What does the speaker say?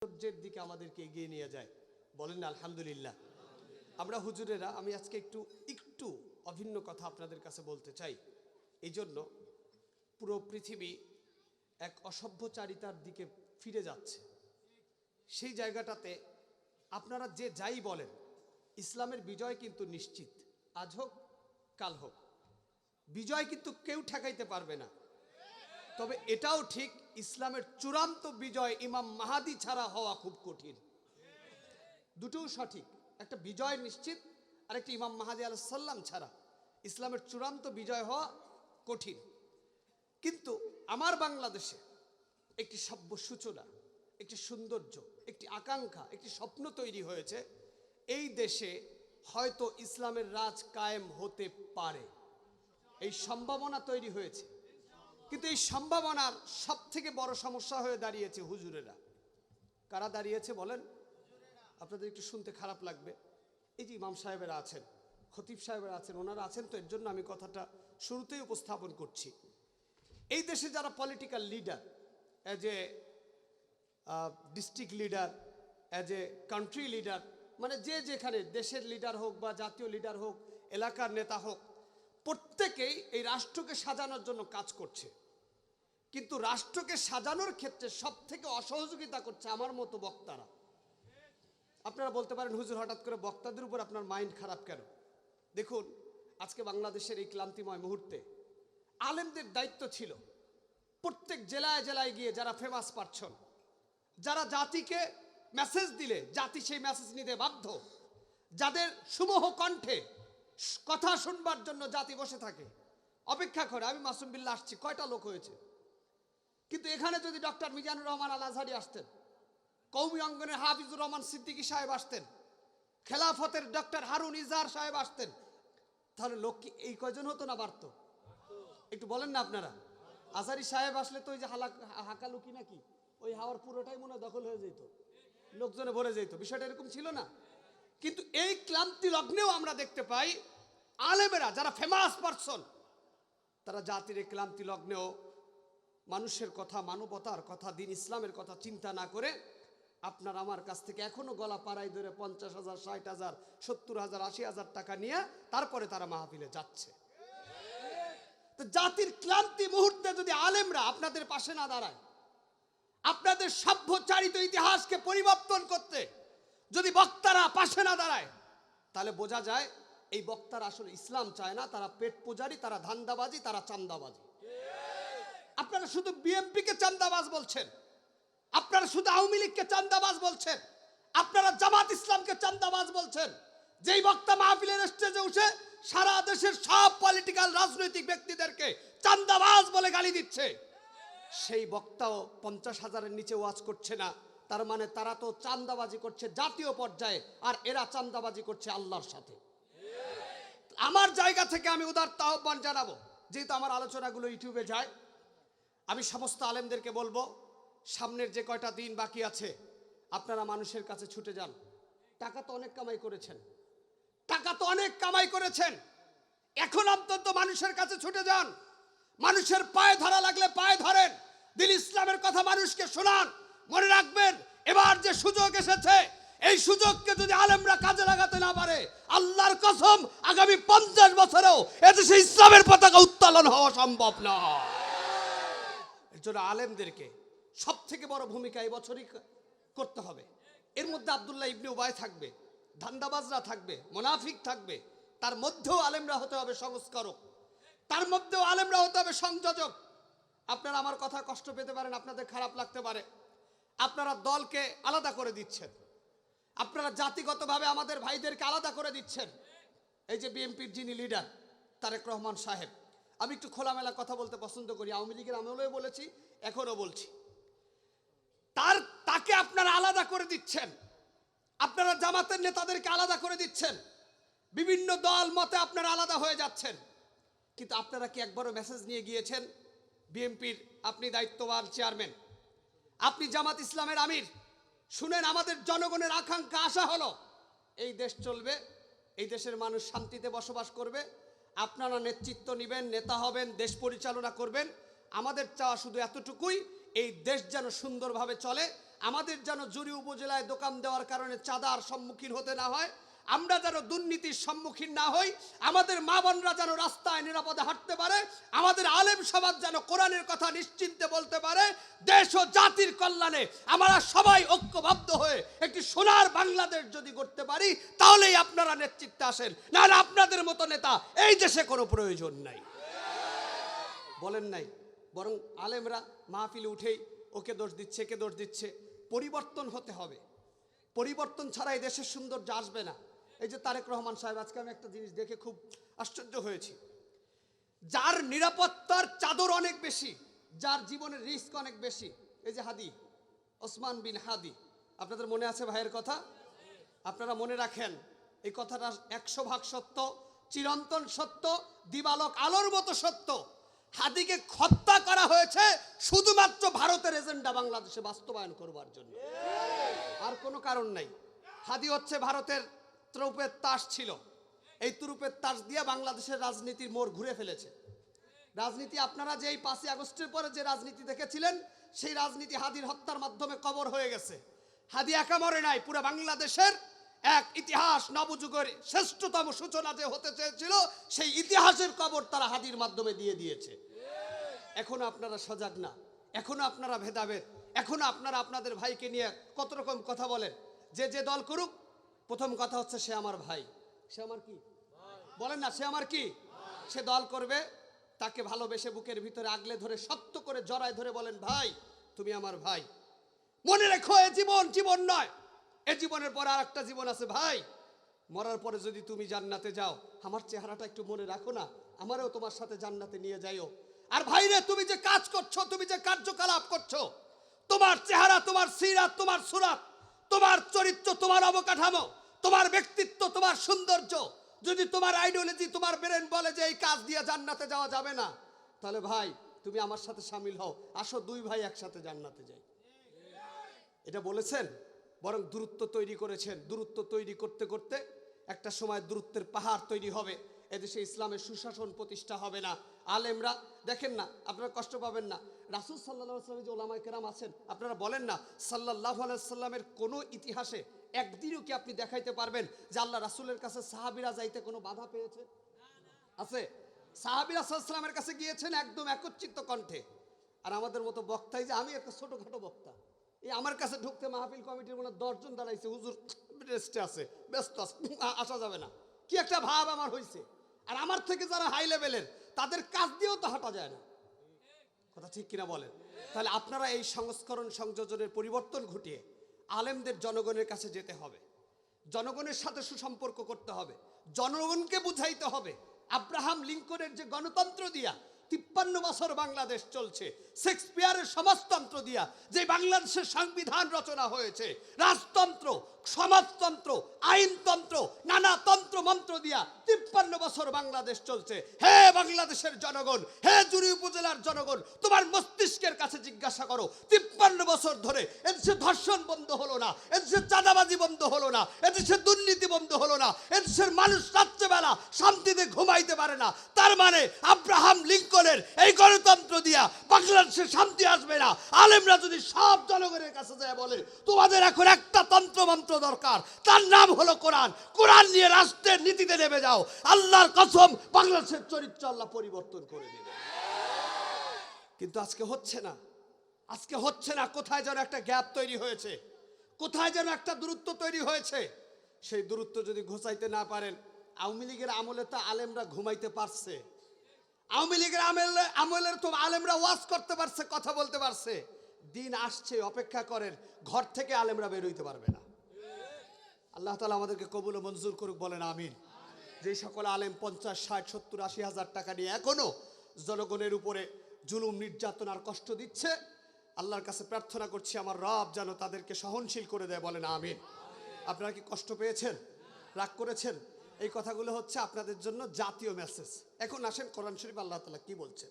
সৌন্দর্যের দিকে আমাদেরকে এগিয়ে নিয়ে যায়। বলেন না আলহামদুলিল্লাহ। আমরা হুজুরেরা আমি আজকে একটু অভিন্ন কথা আপনাদের কাছে বলতে চাই। এই জন্য পুরো পৃথিবী এক অসভ্যচারিতার দিকে ফিরে যাচ্ছে। সেই জায়গাটাতে আপনারা যে যাই বলেন, ইসলামের বিজয় কিন্তু নিশ্চিত। আজ হোক কাল হোক, বিজয় কিন্তু কেউ ঠেকাইতে পারবে না। তবে এটাও ঠিক, ইসলামের চূড়ান্ত বিজয় ইমাম মাহাদি ছাড়া হওয়া খুব কঠিন। দুটোও সঠিক, একটা বিজয় নিশ্চিত আর একটা ইমাম মাহাদি আলাইহিস সালাম ছাড়া ইসলামের চূড়ান্ত বিজয় হওয়া কঠিন। কিন্তু আমার বাংলাদেশে একটি সভ্য সূচনা, একটি সৌন্দর্য, একটি আকাঙ্ক্ষা, একটি স্বপ্ন তৈরি হয়েছে। এই দেশে হয়তো ইসলামের রাজ কায়েম হতে পারে, এই সম্ভাবনা তৈরি হয়েছে। কিন্তু এই সম্ভাবনার সব থেকে বড় সমস্যা হয়ে দাঁড়িয়েছে হুজুরেরা। কারা দাঁড়িয়েছে বলেন? আপনাদের একটু শুনতে খারাপ লাগবে। এই যে ইমাম সাহেবেরা আছেন, খতিব সাহেবেরা আছেন, ওনারা আছেন, তো এর জন্য আমি কথাটা শুরুতেই উপস্থাপন করছি। এই দেশে যারা political leader, as a district leader, as a country leader, মানে যে যেখানে দেশের লিডার হোক বা জাতীয় লিডার হোক, এলাকার নেতা হোক, প্রত্যেকেই এই রাষ্ট্রকে সাজানোর জন্য কাজ করছে। কিন্তু রাষ্ট্রকে সাজানোর ক্ষেত্রে সব থেকে অসহযোগিতা করছে আমার মতো বক্তারা। আপনারা বলতে পারেন, হুজুর হঠাৎ করে বক্তাদের উপর আপনার মাইন্ড খারাপ কেন? দেখুন, আজকে বাংলাদেশের এই ক্লান্তিময় মুহূর্তে আলেমদের দায়িত্ব ছিল প্রত্যেক জেলায় জেলায় গিয়ে যারা ফেমাস পারছেন, যারা জাতিকে মেসেজ দিলে জাতি সেই মেসেজ নিতে বাধ্য, যাদের সুমোহ কণ্ঠে কথা শুনবার জন্য জাতি বসে থাকে, অপেক্ষা করে। আমি মাসুম বিল্লাহ আসছি, কয়টা লোক হয়েছে? কিন্তু এখানে যদি ডক্টর মিজানুর রহমান আল আজহারি আসতেন, কওমি অঙ্গনের হাফিজুর রহমান সিদ্দিকী সাহেব আসতেন, খেলাফতের ডক্টর হারুন ইজার সাহেব আসতেন, তাহলে লোক কি এই কয়জন হতো না বাড়তো? একটু বলেন না আপনারা। আজহারি সাহেব আসলে তো ওই যে হাকালুকি নাকি, ওই হাওয়ার পুরোটাই মনে দখল হয়ে যেত, লোকজনে ভরে যেত। বিষয়টা এরকম ছিল না? কিন্তু এই ক্লান্তি লগ্নেও আমরা দেখতে পাই আলেমেরা যারা ফেমাস পারসন, তারা জাতির এই ক্লান্তি লগ্নেও মানুষের কথা, মানবতার কথা, দিন ইসলামের কথা চিন্তা না করে আপনার আমার কাছ থেকে এখনো গলা পাড়াই ধরে 50,000, 60,000, 70,000, 80,000 টাকা নিয়ে তারপরে তারা মাহফিলে যাচ্ছে। তো জাতির ক্লান্তি মুহূর্তে যদি আলেমরা আপনাদের পাশে না দাঁড়ায়, আপনাদের সভ্যচারিত ইতিহাসকে পরিবর্তন করতে যদি বক্তারা পাশে না দাঁড়ায়, তাহলে বোঝা যায় এই বক্তারা আসলে ইসলাম চায় না, তারা পেট পূজারি, তারা ধান্দাবাজি, তারা চান্দাবাজি। আপনারা শুধু বিএনপিকে চান্দাবাজ বলছেন, আপনারা শুধু আওয়ামী লীগকে চান্দাবাজ বলছেন, আপনারা জামাত ইসলামকে চান্দাবাজ বলছেন। যেই বক্তা মাহফিলের স্টেজে উঠে সারা দেশের সব পলিটিক্যাল রাজনৈতিক ব্যক্তিদেরকে চান্দাবাজ বলে গালি দিচ্ছে, সেই বক্তাও 50,000-এর নিচে ওয়াজ করছে না। তার মানে তারা তো চান্দাবাজি করছে জাতীয় পর্যায়ে, আর এরা চান্দাবাজি করছে আল্লাহর সাথে। আমার জায়গা থেকে আমি উদারতা আহ্বান জানাবো, যেহেতু আমার আলোচনাগুলো ইউটিউবে যায়, আমি সমস্ত আলেমদেরকে বলবো, সামনের যে কয়টা দিন বাকি আছে আপনারা মানুষের কাছে ছুটে যান। টাকা তো অনেক কামাই করেছেন, টাকা তো অনেক কামাই করেছেন, এখন অন্তত মানুষের কাছে ছুটে যান। মানুষের পায়ে ধরা লাগলে পায়ে ধরেন, দিন ইসলামের কথা মানুষকে শোনান। মনে রাখবেন, এবার যে সুযোগ এসেছে, এই সুযোগকে যদি আলেমরা কাজে লাগাতে না পারে, আল্লাহর কসম আগামী 50 বছরেও এদেশে ইসলামের পতাকা উত্তোলন হওয়া সম্ভব না। এর জন্য আলেমদেরকে সব থেকে বড় ভূমিকা এই বছরই করতে হবে। এর মধ্যে আব্দুল্লাহ ইবনে উবাই থাকবে, ধান্দাবাজরা থাকবে, মুনাফিক থাকবে, তার মধ্যেও আলেমরা হতে হবে সংস্কারক, তার মধ্যেও আলেমরা হতে হবে সংযোজক। আপনারা আমার কথা কষ্ট পেতে পারেন, আপনাদের খারাপ লাগতে পারে। আপনারা দলকে আলাদা করে দিচ্ছেন, আপনারা জাতিগতভাবে আমাদের ভাইদেরকে আলাদা করে দিচ্ছেন। এই যে বিএনপির যিনি লিডার তারেক রহমান সাহেব, আমি একটু খোলামেলা কথা বলতে পছন্দ করি, আওয়ামী লীগের আমলেও বলেছি, এখনো বলছি, তাকে আপনারা আলাদা করে দিচ্ছেন, আপনারা জামাতের নেতাদেরকে আলাদা করে দিচ্ছেন, বিভিন্ন দল মতে আপনারা আলাদা হয়ে যাচ্ছেন। কিন্তু আপনারা কি একবারও মেসেজ নিয়ে গিয়েছেন? বিএনপির আপনি দায়িত্ববান চেয়ারম্যান, আপনি জামাত ইসলামের আমির, শুনেন, আমাদের জনগণের আকাঙ্ক্ষা আশা হলো এই দেশ চলবে, এই দেশের মানুষ শান্তিতে বসবাস করবে, আপনারা নেতৃত্ব নেবেন, নেতা হবেন, দেশ পরিচালনা করবেন। আমাদের চাওয়া শুধু এতটুকুই, এই দেশ যেন সুন্দরভাবে চলে, আমাদের যেন জুড়ি উপজেলায় দোকান দেওয়ার কারণে চাঁদার সম্মুখীন হতে না হয়, আমরা যেন দুর্নীতির সম্মুখীন না হই, আমাদের মা বোনরা যেন রাস্তায় নিরাপদে হাঁটতে পারে, আমাদের আলেম সমাজ যেন কোরআনের কথা নিশ্চিন্তে বলতে পারে, দেশ ও জাতির কল্যাণে আমরা সবাই ঐক্যবদ্ধ হয়ে একটি সোনার বাংলাদেশ যদি করতে পারি, তাহলেই আপনারা নেতৃত্বে আসেন, নাহলে আপনাদের মতো নেতা এই দেশে কোনো প্রয়োজন নাই। বলেন নাই? বরং আলেমরা মাহফিলে উঠেই ওকে দোষ দিচ্ছে, একে দোষ দিচ্ছে। পরিবর্তন হতে হবে, পরিবর্তন ছাড়া এই দেশের সৌন্দর্য আসবে না। এই যে তারেক রহমান সাহেব, আজকে আমি একটা জিনিস দেখে খুব আশ্চর্য হয়েছি, যার নিরাপত্তার চাদর অনেক বেশি, যার জীবনের রিস্ক অনেক বেশি, এই যে হাদি, ওসমান বিন হাদি, আপনাদের মনে আছে ভাইয়ের কথা? আপনারা মনে রাখেন, এই কথাটা 100% সত্য, চিরন্তন সত্য, দিবালোক আলোর মতো সত্য। হাদিকে হত্যা করা হয়েছে শুধুমাত্র ভারতের এজেন্ডা বাংলাদেশে বাস্তবায়ন করবার জন্য, আর কোনো কারণ নাই। হাদি হচ্ছে ভারতের ত্রুপের তাস ছিল, এই ত্রুপের তাস দিয়ে বাংলাদেশের রাজনীতির মোড় ঘুরে ফেলেছে। রাজনীতি আপনারা যে এই 5ই আগস্টের পরে যে রাজনীতি দেখেছিলেন, সেই রাজনীতি হাদির হত্যার মাধ্যমে কবর হয়ে গেছে। হাদি একা মরে নাই, পুরো বাংলাদেশের এক ইতিহাস, নবযুগের শ্রেষ্ঠতম সূচনা যে হতে চেয়েছিল, সেই ইতিহাসের কবর তারা হাদির মাধ্যমে দিয়ে দিয়েছে। এখনো আপনারা সজাগ না, এখনো আপনারা ভেদাভেদ, এখনো আপনারা আপনাদের ভাইকে নিয়ে কত রকম কথা বলেন। যে যে দল করুক, প্রথম কথা হচ্ছে সে আমার ভাই। সে আমার কি? বলেন না, সে আমার কি? সে দল করবে, তাকে ভালোবেসে বুকের ভিতরে আগলে ধরে শক্ত করে জড়ায় ধরে বলেন, ভাই তুমি আমার ভাই। মনে রেখো, এ জীবন জীবন নয়, এ জীবনের পর আর একটা জীবন আছে ভাই। মরার পরে যদি তুমি জান্নাতে যাও, আমার চেহারাটা একটু মনে রাখো না, আমারও তোমার সাথে জান্নাতে নিয়ে যাইও। আর ভাইরে, তুমি যে কাজ করছো, তুমি যে কার্যকলাপ করছো, তোমার চেহারা, তোমার সিরাত, তোমার সুরাত, তোমার চরিত্র, তোমার অবকাঠামো, তোমার ব্যক্তিত্ব, তোমার সৌন্দর্য, যদি তোমার আইডিওলজি, তোমার ব্রেন বলে যে এই কাজ দিয়ে জান্নাতে যাওয়া যাবে না, তাহলে ভাই তুমি আমার সাথে শামিল হও, আসো দুই ভাই একসাথে জান্নাতে যাই। এটা বলেছেন, বরং দূরত্ব তৈরি করেছেন। দূরত্ব তৈরি করতে করতে একটা সময় দূরত্বের পাহাড় তৈরি হবে, এদেশে ইসলামের সুশাসন প্রতিষ্ঠা হবে না। আলেমরা দেখেন না, আপনারা কষ্ট পাবেন না, রাসূল সাল্লাল্লাহু আলাইহি ওয়াসাল্লামের যে ওলামায়ে কেরাম আছেন, আপনারা বলেন না, সাল্লাল্লাহু আলাইহি ওয়াসাল্লামের কোনো ইতিহাসে একদিনও কি আপনি দেখাইতে পারবেন যে আল্লাহ রাসূলের কাছে সাহাবীরা যাইতে কোনো বাধা পেয়েছে? আছে? সাহাবীরা সাল্লাল্লাহু আলাইহি ওয়াসাল্লামের কাছে গিয়েছেন একদম একচ্ছিত্ত কণ্ঠে। আর আমাদের মতো বক্তাই, যে আমি একটা ছোটখাটো বক্তা, এই আমার কাছে ঢুকতে মাহফিল কমিটির মনে 10 জন দাঁড়াইছে, হুজুর রেস্টে আছে, ব্যস্ত আছে, আসা যাবে না, কি একটা ভাব আমার হয়েছে। আর আমার থেকে যারা হাই লেভেলের, তাদের কাজ দিয়েও তো হাঁটা যায় না। কথা ঠিক কিনা বলেন? তাহলে আপনারা এই সংস্করণ সংযোজনের পরিবর্তন ঘটিয়ে আলেমদের জনগণের কাছে যেতে হবে, জনগণের সাথে সুসম্পর্ক করতে হবে, জনগণকে বুঝাইতে হবে। আব্রাহাম লিঙ্কনের যে গণতন্ত্র দিয়া 53 বছর বাংলাদেশ চলছে, শেক্সপিয়ারের সমাজতন্ত্র দিয়া যে বাংলাদেশের সংবিধান রচনা হয়েছে, রাজতন্ত্র, সমাজতন্ত্র, আইনতন্ত্র, নানা তন্ত্র মন্ত্র দিয়া 53 বছর বাংলাদেশ চলছে। হে বাংলাদেশের জনগণ, হে জুড়ি উপজেলার জনগণ, তোমার মস্তিষ্কের কাছে জিজ্ঞাসা করো, 53 বছর ধরে এদেশে ধর্ষণ বন্ধ হলো না, এদেশে চাঁদাবাজি বন্ধ হলো না, এদেশে দুর্নীতি বন্ধ হলো না, এদেশের মানুষ রাত্রেবেলা শান্তিতে ঘুমাইতে পারে না। তার মানে আব্রাহাম লিঙ্কনের এই গণতন্ত্র দিয়া বাংলাদেশে শান্তি আসবে না। আলেমরা যদি সব জনগণের কাছে যায় বলে, তোমাদের এখন একটা তন্ত্র মন্ত্র দরকার, তার নাম হলো কোরআন, কোরআন নিয়ে রাষ্ট্রের নীতিতে নেমে যাও, আল্লাহর কসম বাংলাদেশের চরিত্র আল্লাহ পরিবর্তন করে দেবে। কিন্তু আজকে হচ্ছে না, আজকে হচ্ছে না। কোথায় যেন একটা গ্যাপ তৈরি হয়েছে, কোথায় যেন একটা দূরত্ব তৈরি হয়েছে। সেই দূরত্ব যদি ঘোচাইতে না পারেন, আওয়ামী লীগের আমলে তো আলেমরা ঘুমাইতে পারছে, আওয়ামী লীগের আমলের তো আলেমরা ওয়াজ করতে পারছে, কথা বলতে পারছে। দিন আসছে, অপেক্ষা করেন, ঘর থেকে আলেমরা বের হইতে পারবে না। আল্লাহ তাআলা আমাদেরকে কবুল ও মঞ্জুর করুক, বলেন আমিন। যে সকল আলেম 50, 60, 70, 80 হাজার টাকা নিয়ে এখনো জনগণের উপরে জুলুম, নির্যাতন আর কষ্ট দিচ্ছে, আল্লাহর কাছে প্রার্থনা করছি আমার রব যেন তাদেরকে সহনশীল করে দেয়, বলেন আমিন। আপনারা কি কষ্ট পেয়েছেন, রাগ করেছেন? এই কথাগুলো হচ্ছে আপনাদের জন্য জাতীয় মেসেজ। এখন আসেন কোরআন শরীফ আল্লাহ তাআলা কি বলছেন।